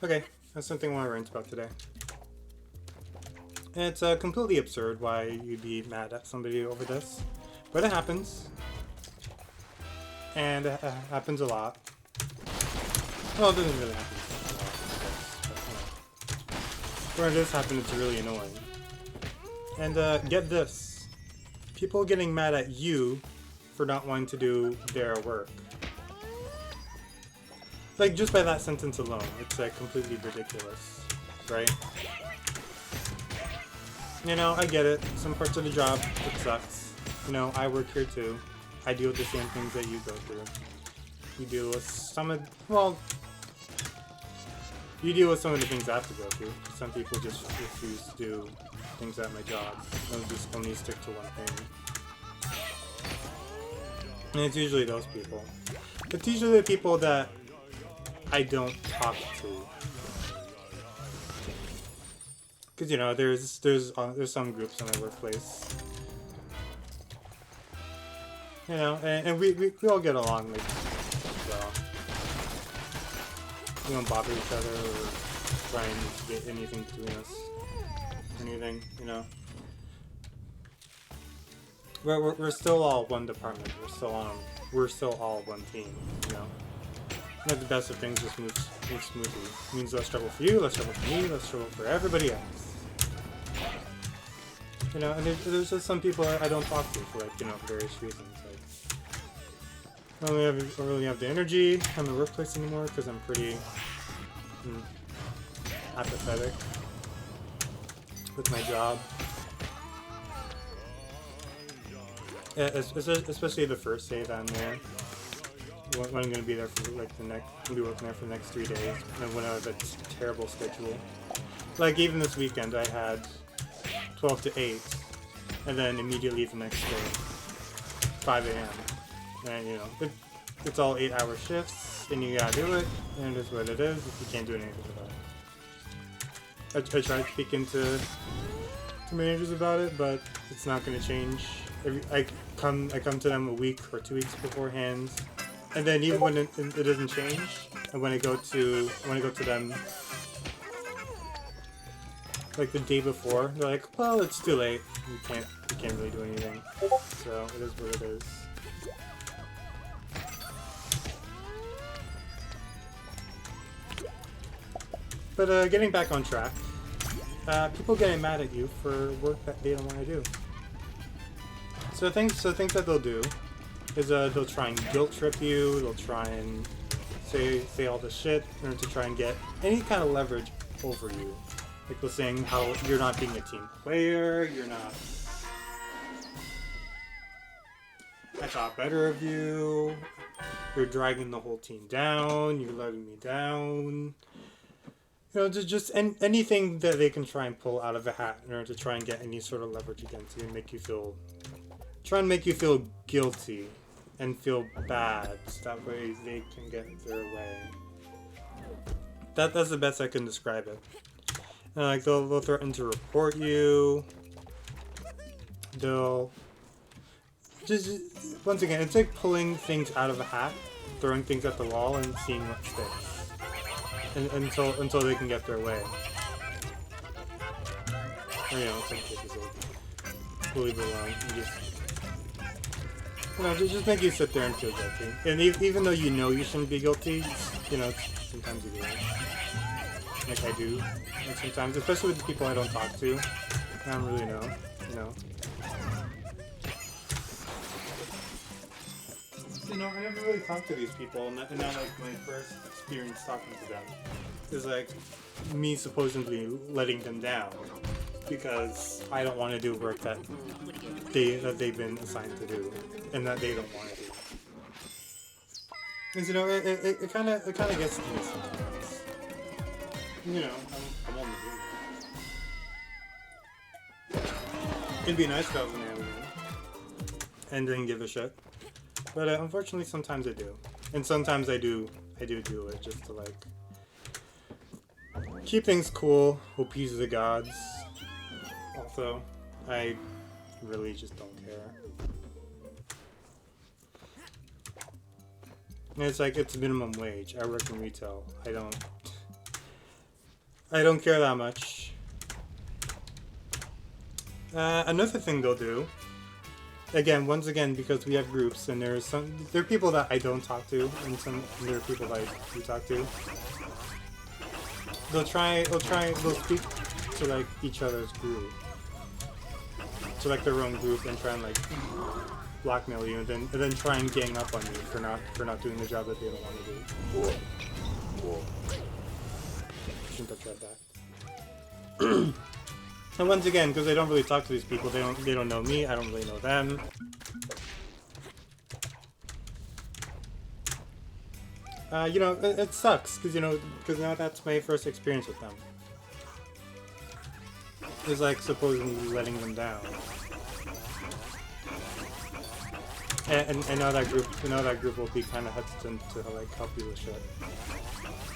Okay, that's something I want to rant about today. And it's completely absurd why you'd be mad at somebody over this, but it happens, and it happens a lot. Well, it doesn't really happen a lot, I guess, but, When it does happen, it's really annoying. And get this, people getting mad at you for not wanting to do their work. Like, just by that sentence alone, it's like completely ridiculous, right? You know, I get it. Some parts of the job, it sucks. You know, I work here too. I deal with the same things that you go through. You deal with some of, well, you deal with some of the things I have to go through. Some people just refuse to do things at my job. They'll just only stick to one thing. And it's usually those people. It's usually the people that I don't talk to. Because, you know, there's some groups in my workplace. You know, and we all get along, like, well. We don't bother each other or try and get anything between us. Anything, you know. We're still all one department. We're still all one team, you know. Not the best of things just move smoothly. It means less trouble for you, less trouble for me, less trouble for everybody else. You know, and there's just some people I don't talk to for, like, you know, various reasons. Like, I don't really have the energy in the workplace anymore because I'm pretty apathetic with my job. Yeah, especially the first day that I'm there. When I'm going to be there for like I'll be working there for the next 3 days, and when I have a terrible schedule. Like even this weekend, I had 12 to 8, and then immediately the next day, 5 a.m. And you know, it's all 8-hour shifts, and you gotta do it, and it is what it is. You can't do anything about it. I tried speaking to managers about it, but it's not going to change. I come to them a week or 2 weeks beforehand. And then even when it doesn't change, and when I go to them like the day before, they're like, "Well, it's too late. We can't really do anything." So it is what it is. But getting back on track, people getting mad at you for work that they don't want to do. So things that they'll do is they'll try and guilt trip you. They'll try and say all this shit in order to try and get any kind of leverage over you. Like they're saying how you're not being a team player. You're not. I thought better of you. You're dragging the whole team down. You're letting me down. You know, just anything that they can try and pull out of a hat in order to try and get any sort of leverage against you and make you feel guilty and feel bad. So that way they can get their way. That's the best I can describe it. And like they'll threaten to report you. They'll just once again, it's like pulling things out of a hat, throwing things at the wall, and seeing what sticks. And until they can get their way. Or, you know, in some cases they'll leave it alone. Just make you sit there and feel guilty. And even though you know you shouldn't be guilty, you know, sometimes you do. Like I do. Like sometimes, especially with the people I don't talk to. I don't really know, you know. You know, I never really talked to these people, and not like my first experience talking to them is like me supposedly letting them down because I don't want to do work that they've been assigned to do and that they don't want to do. Because you know, it kind of gets to me sometimes. You know, I'm only doing it. It'd be nice if I was an alien and didn't give a shit. But unfortunately, sometimes I do, and sometimes I do it just to like keep things cool, appease the gods. Also, I really just don't care. And it's like it's minimum wage. I work in retail. I don't I don't care that much. Another thing they'll do, again, once again, because we have groups, and there are people that I don't talk to, and there are people that I do talk to. They'll speak to like each other's group, to like their own group, and try and like blackmail you, and then try and gang up on you for not doing the job that they don't want to do. Shouldn't have tried that. And once again, because I don't really talk to these people, they don't know me, I don't really know them. You know, it sucks, because now that's my first experience with them. It's like supposedly letting them down. And now that group will be kind of hesitant to like help you with shit.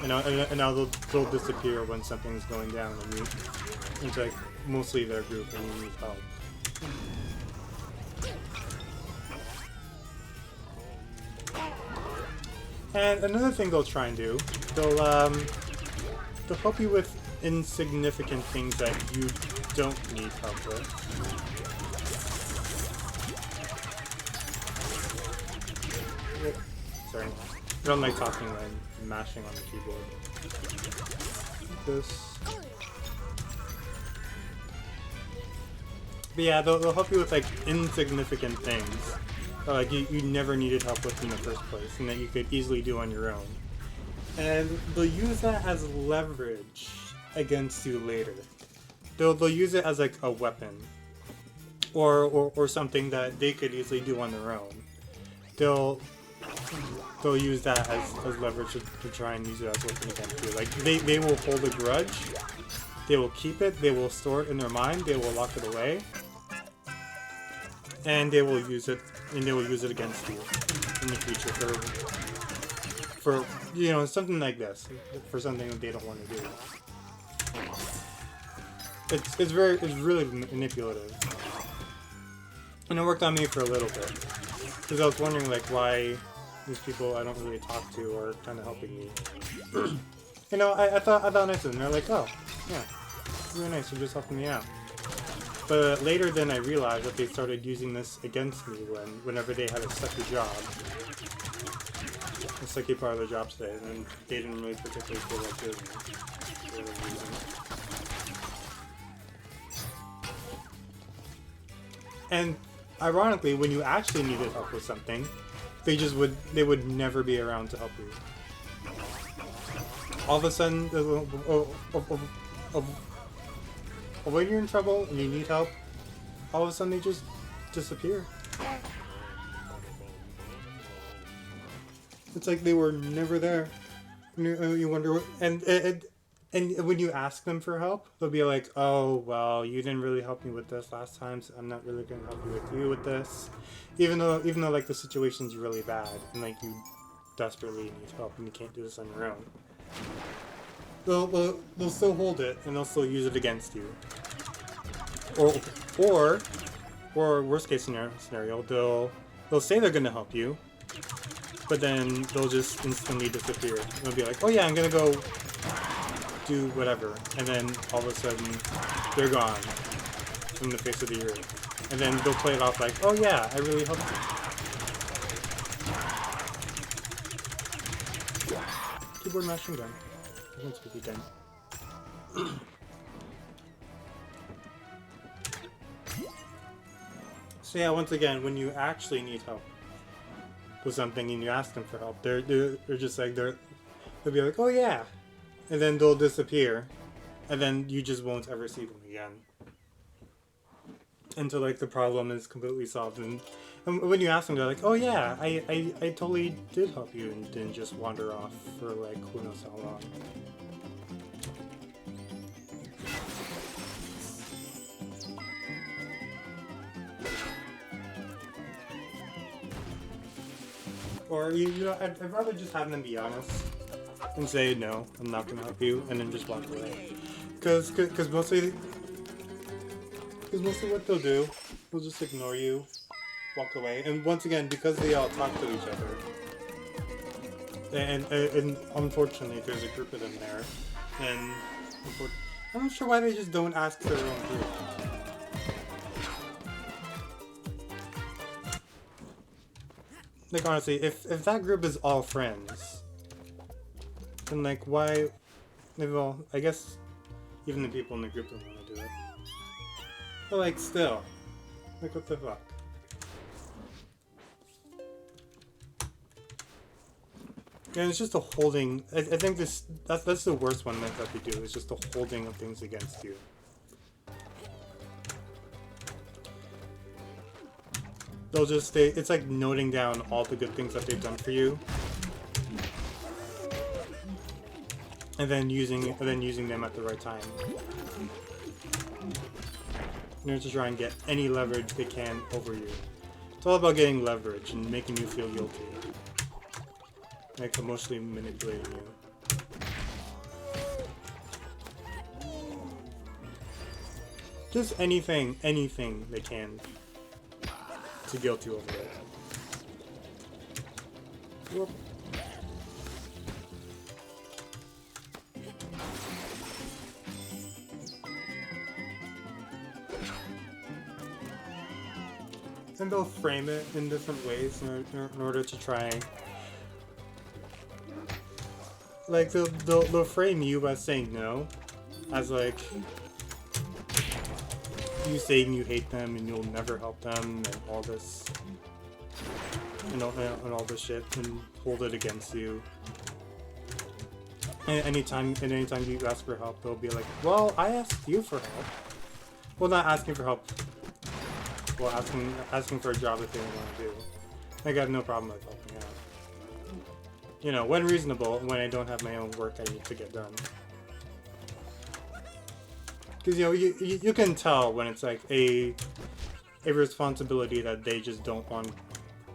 And now they'll disappear when something's going down, and it's like mostly their group, and you need help. And another thing they'll try and do, they'll help you with insignificant things that you don't need help with. Sorry, I don't like talking when I'm mashing on the keyboard. This. But yeah, they'll help you with like insignificant things. Like you never needed help with in the first place, and that you could easily do on your own. And they'll use that as leverage against you later. They'll use it as like a weapon, or something that they could easily do on their own. They'll use that as leverage to try and use it as a weapon against you. Like they will hold a grudge. They will keep it. They will store it in their mind. They will lock it away. And they will use it, against you in the future for something like this, for something that they don't want to do. It's really manipulative, and it worked on me for a little bit, because I was wondering like why these people I don't really talk to are kind of helping me. I thought nice of them. They're like, oh yeah, really nice. You're just helping me out. But later then I realized that they started using this against me whenever they had a sucky job. A sucky part of their job today, and they didn't really particularly feel like doing it. And ironically, when you actually needed help with something, they would never be around to help you. All of a sudden, when you're in trouble and you need help, all of a sudden they just disappear. It's like they were never there. You wonder what, and when you ask them for help, they'll be like, "Oh, well, you didn't really help me with this last time, so I'm not really going to help you with this." Even though like the situation's really bad and like you desperately need help and you can't do this on your own. They'll still hold it, and they'll still use it against you. Or worst case scenario, they'll say they're gonna help you, but then they'll just instantly disappear. They'll be like, oh yeah, I'm gonna go do whatever, and then all of a sudden they're gone from the face of the earth. And then they'll play it off like, oh yeah, I really helped you. Keyboard mashing gun. That's pretty done. So yeah, once again, when you actually need help with something and you ask them for help, they're just like they'll be like, oh yeah, and then they'll disappear, and then you just won't ever see them again until like the problem is completely solved. And when you ask them, they're like, oh yeah, I totally did help you, and didn't just wander off for like who knows how long. Or I'd rather just have them be honest and say no, I'm not gonna help you, and then just walk away. Cause mostly what they'll do, they'll just ignore you, walk away, and once again, because they all talk to each other, and unfortunately there's a group of them there, and I'm not sure why they just don't ask their own group. Like, honestly, if that group is all friends, then, like, why... Well, I guess even the people in the group don't want to do it. But, like, still. Like, what the fuck? And it's just a holding... I think that's the worst one that they do, is just the holding of things against you. They'll just stay... It's like noting down all the good things that they've done for you. And then using them at the right time. In order to try and get any leverage they can over you. It's all about getting leverage and making you feel guilty. Like emotionally manipulating you. Just anything they can to guilt you over it. Whoop. And they'll frame it in different ways in order to try. Like they'll frame you by saying no, as like you saying you hate them and you'll never help them and all this, and all this shit, and hold it against you. And anytime you ask for help, they'll be like, "Well, I asked you for help." Well, not asking for help. Well, asking for a job that they don't want to do. I got no problem with helping out. You know, when reasonable, when I don't have my own work I need to get done. Because, you know, you can tell when it's like a responsibility that they just don't want,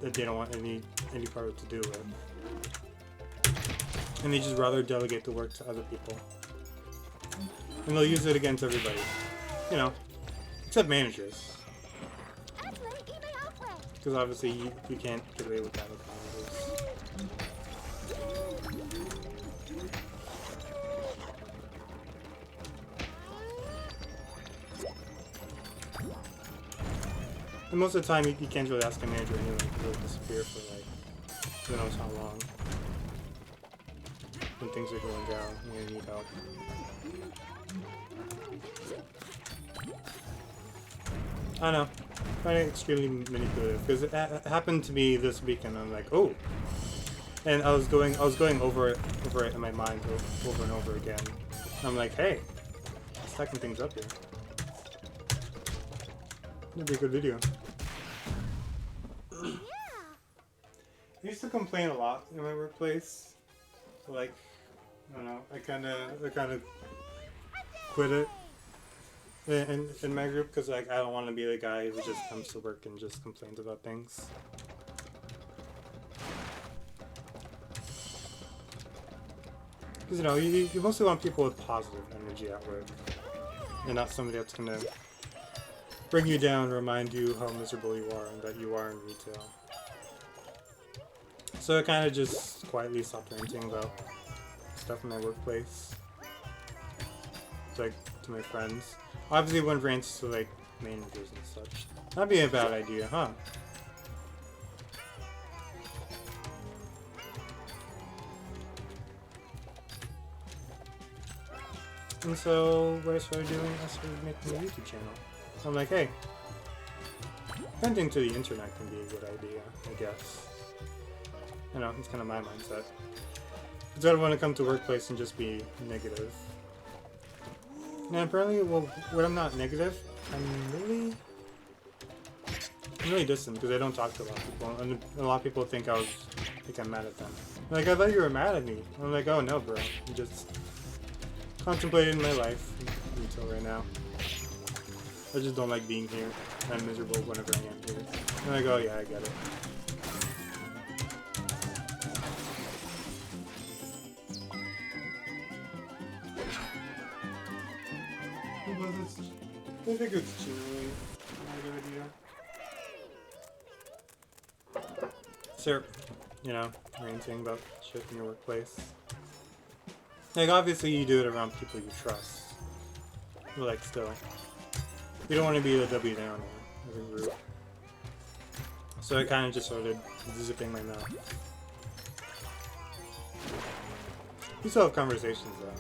that they don't want any part of it to do with. And they just rather delegate the work to other people. And they'll use it against everybody. You know, except managers. Because obviously you can't get away with that with managers. And most of the time you can't really ask a manager anyway, because they'll disappear for like who knows how long. When things are going down and you need help. I don't know. I find it extremely manipulative because it happened to me this weekend. I'm like, oh, and I was going over it in my mind over and over again. I'm like, hey, stacking things up here. That'd be a good video. I used to complain a lot in my workplace. Like, I don't know. I kind of quit it. In my group, because like I don't want to be the guy who just comes to work and just complains about things. Because you know, you mostly want people with positive energy at work, and not somebody that's gonna bring you down, remind you how miserable you are and that you are in retail. So I kind of just quietly stopped ranting about stuff in my workplace, like to my friends. Obviously, when rants to like managers and such. That'd be a bad idea, huh? And so, what I started doing, I started making a YouTube channel. I'm like, hey, venting to the internet can be a good idea, I guess. You know, it's kind of my mindset. Because I don't want to come to workplace and just be negative. And apparently, well, when I'm not negative, I'm really distant because I don't talk to a lot of people, and a lot of people think I'm mad at them. Like, I thought you were mad at me. I'm like, oh no, bro, I'm just contemplating my life until right now. I just don't like being here. I'm miserable whenever I am here. I'm like, oh yeah, I get it. I think it's generally not a good idea. So, you know, ranting about shit in your workplace. Like, obviously you do it around people you trust. But, like, still. You don't want to be the W down as a group. So I kind of just started zipping my mouth. We still have conversations, though.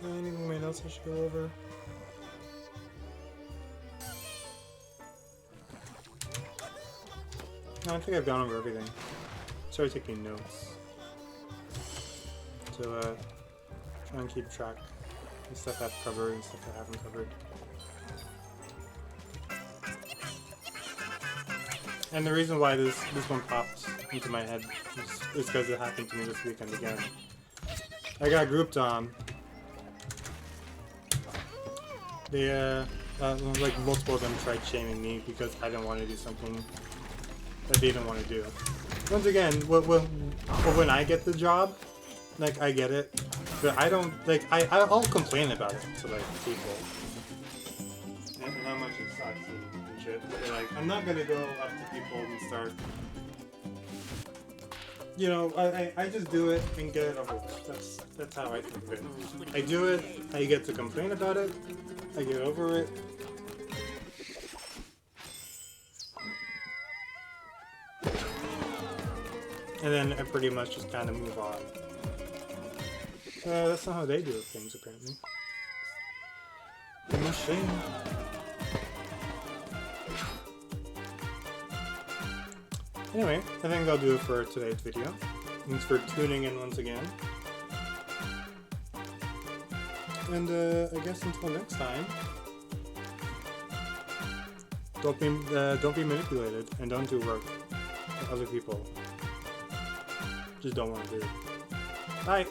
Anything else I should go over? No, I think I've gone over everything. Started taking notes. So, try and keep track of stuff I've covered and stuff I haven't covered. And the reason why this one popped into my head is because it happened to me this weekend again. I got grouped on. They, like multiple of them tried shaming me because I didn't want to do something that they didn't want to do. Once again, when I get the job, like, I get it, but I don't, like, I'll complain about it to, like, people. And how much it sucks and shit. But, like, I'm not gonna go up to people and start, you know, I just do it and get it over with. That's how I think of it. I do it, I get to complain about it, I get over it. And then I pretty much just kind of move on. That's not how they do things, apparently. I'm ashamed. Anyway, I think I'll do it for today's video. Thanks for tuning in once again. And I guess until next time, don't be manipulated and don't do work that other people just don't want to do. Bye.